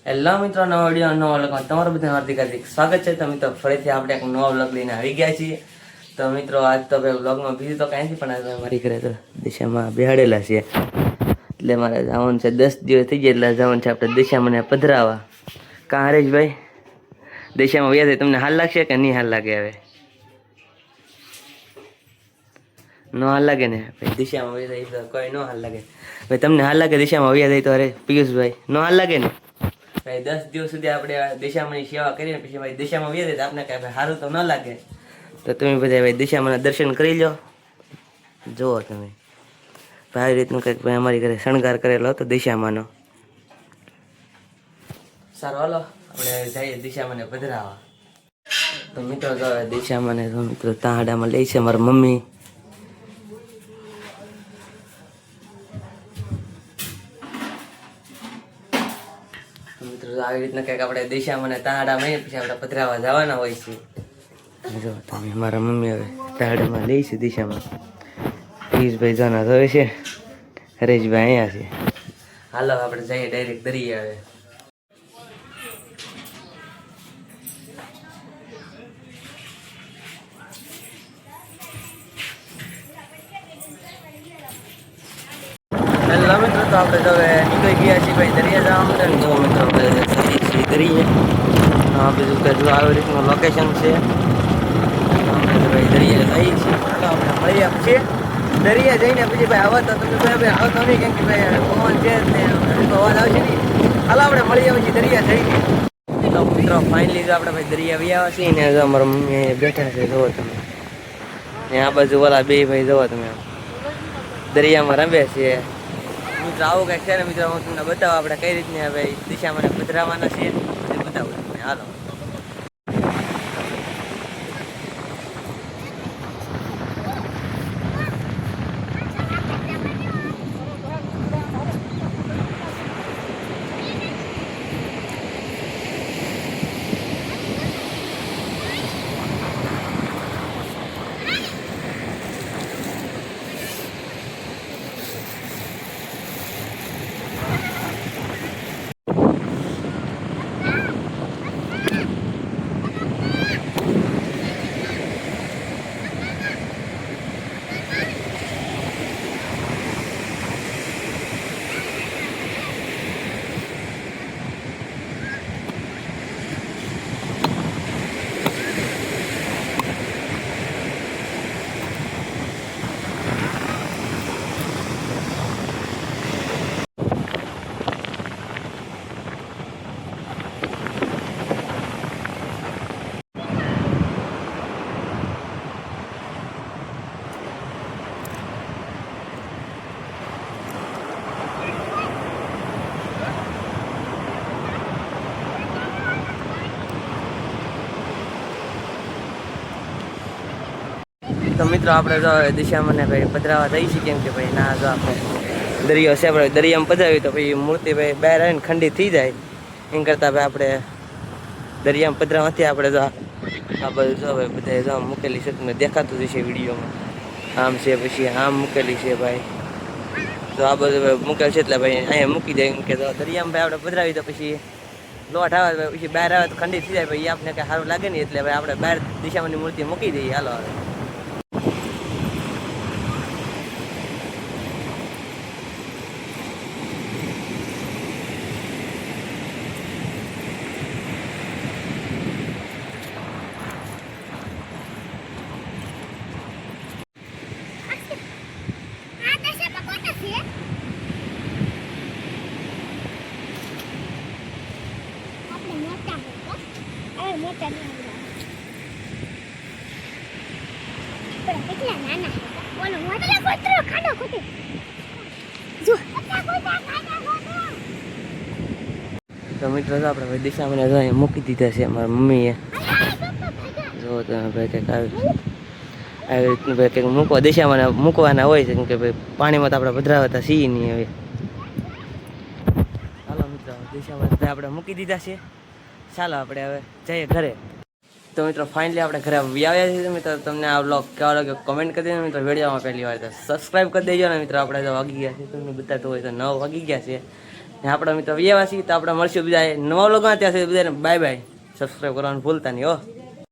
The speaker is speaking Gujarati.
હેલો મિત્રો, નવા વિડીયો નવા વ્લોગમાં તમારું બધાનું હાર્દિક હાર્દિક સ્વાગત છે. તો મિત્રો ફરીથી આપણે એક નવા વ્લોગ લઈને આવી ગયા છીએ. તો મિત્રો આજ તો ભાઈ વ્લોગમાં બીજું તો કાંઈ નથી, પણ આજે મારી ઘરે તો દિશામાં બેહાડેલા છે, એટલે મારે જવાનું છે. 10 દિવસ થઈ ગયા એટલે જવાનું છે આપણે દિશામાં પધરાવા. કાં હરેશભાઈ, દિશામાં વ્યા થાય તમને હાલ લાગશે કે નહીં હાલ લાગે? હવે નો હાલ લાગે ને ભાઈ, દિશામાં વ્યા થાય કોઈ નો હાલ લાગે ભાઈ. તમને હાલ લાગે દિશામાં વ્યા થાય તો? અરે પિયુષભાઈ, નો હાલ લાગે ને ભાઈ? 10 દિવસ સુધી આપણે દિશામાની સેવા કરીને પછી ભાઈ દિશામાં વ્યા જાય તો આપણે કાંઈ સારું તો ન લાગે. તો તમે બધા ભાઈ દિશામાના દર્શન કરી લો. જુઓ તમે ભાઈ, આવી રીતનું કંઈક ભાઈ અમારી ઘરે શણગાર કરેલો હતો દિશામાનો. સારું, હાલો આપણે જઈએ દિશામાને પધરાવા. તો મિત્રો તો દિશામાને તો મિત્રો તાંડામાં લે છે મારી મમ્મી. મિત્રો આવી રીતના કંઈક આપણે દિશામાં તાંડા મહીને પછી આપણે પધરાવા જવાના હોય છે. જો તમે મારા મમ્મી હવે તાંડામાં લે છે દિશામાં. પિયુષભાઈ જાના હવે છે, હરેશભાઈ અહીંયા છે. હાલો આપણે જઈએ ડાયરેક્ટ દરિયા. હવે હેલો મિત્રો, તો આપણે તો હવે નીકળી ગયા છીએ ભાઈ દરિયા જવા માટે. જો મિત્રો આપણે દરિયા બીજું કે જો આવી રીતનું લોકેશન છે. આપણે તો ભાઈ દરિયા જઈએ છીએ. ચાલો આપણે મળીએ પછી દરિયા જઈને પછી ભાઈ આવો તો તમે ભાઈ આવતો નહીં, કેમ કે ભાઈ પવન છે ને અવાજ આવશે નહીં. હાલો આપણે મળીએ પછી દરિયા જઈને. તો મિત્રો ફાઇનલી જો આપણે ભાઈ દરિયા વ્યા છીએ ને, જો અમારા મમ્મી બેઠા છે. જુઓ તમે ને આ બાજુ વાળા બે ભાઈ જુઓ તમે દરિયામાં રમે છે. મિત્રો આવું કંઈક છે ને મિત્રો, હું તમને બતાવું આપણે કઈ રીતની ભાઈ દિશામાં પધરાવાના છીએ, બતાવું તમને. હાલો તો મિત્રો આપણે જો દિશામાં ભાઈ પધરાવા જઈએ છીએ, કેમ કે ભાઈ ના જો આપણે દરિયો છે, આપણે દરિયામાં પધરાવી તો ભાઈ મૂર્તિ ભાઈ બહાર આવીને ખંડિત થઈ જાય. એમ કરતાં ભાઈ આપણે દરિયામાં પધરાવાથી આપણે જો આ બધું જો ભાઈ બધા જો મૂકેલી છે, તમને દેખાતું જ છે વિડીયોમાં. આમ છે, પછી આમ મૂકેલી છે ભાઈ. તો આ બધું મૂકેલ છે એટલે ભાઈ અહીંયા મૂકી દે. એમ કે તો દરિયામાં ભાઈ આપણે પધરાવી તો પછી લોટ આવે પછી બહાર આવે તો ખંડિત થઈ જાય ભાઈ, આપણે કાંઈ સારું લાગે નહીં. એટલે ભાઈ આપણે બહાર દિશામાંની મૂર્તિ મૂકી દઈએ. હાલો હવે તો મિત્રો તો આપણે દિશામાં જો મૂકી દીધા છે અમારા મમ્મીએ. જો તમે ભાઈ કંઈક આવી રીતનું ભાઈ કંઈક મૂકવા દિશામાં મૂકવાના હોય છે, કેમ કે ભાઈ પાણીમાં તો આપણે પધરાવતા છીએ નહીં. હવે ચાલો મિત્રો દિશામાં આપણે મૂકી દીધા છે. ચાલો આપણે હવે જઈએ ઘરે. તો મિત્રો ફાઇનલી આપણે ઘરે આવ્યા છીએ. મિત્રો તમને આ વ્લોગ કેવો લાગ્યો કમેન્ટ કરી દેજો. મિત્રો વિડીયોમાં પહેલી વાર તો સબસ્ક્રાઈબ કરી દેજો ને. મિત્રો આપણે જો વાગી ગયા છે, તમને બતાવતું હોય તો 9 વાગી ગયા છે. ને આપણા મિત્રો વ્યવાસી તો આપણે મળશું બીજા નવા લોકોમાં ત્યાં સુધી બધાને બાય બાય. સબસ્ક્રાઈબ કરવાનું ભૂલતા નહીં હો.